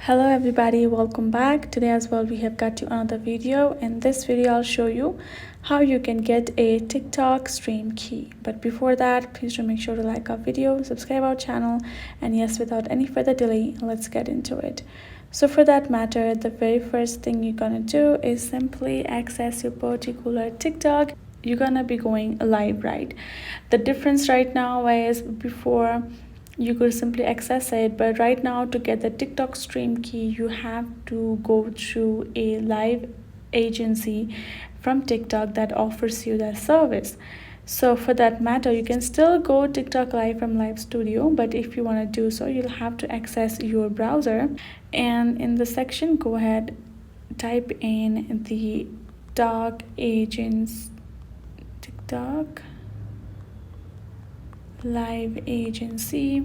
Hello everybody, welcome back. Today as well we have got you another video. In this video I'll show you how you can get a TikTok stream key. But before that, please do make sure to like our video, subscribe our channel, and yes, without any further delay, let's get into it. So for that matter, the very first thing you're gonna do is simply access your particular TikTok. You're gonna be going live, right? The difference right now is before you could simply access it, but right now to get the TikTok stream key you have to go through a live agency from TikTok that offers you that service. So for that matter, you can still go TikTok live from Live Studio, but if you want to do so, you'll have to access your browser, and in the section go ahead, type in the TikTok agents, TikTok live agency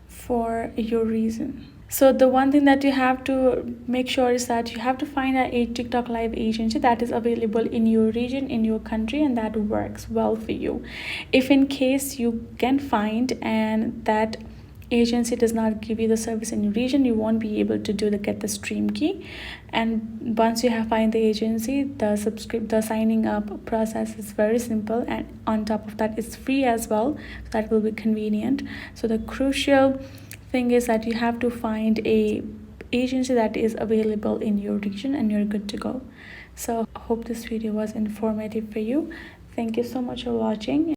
for your reason. So the one thing that you have to make sure is that you have to find a TikTok live agency that is available in your region, in your country, and that works well for you. If in case you can find and that agency does not give you the service in your region, you won't be able to get the stream key. And once you have find the agency, the signing up process is very simple, and on top of that it's free as well, so that will be convenient. So the crucial thing is that you have to find a agency that is available in your region and you're good to go. So I hope this video was informative for you. Thank you so much for watching.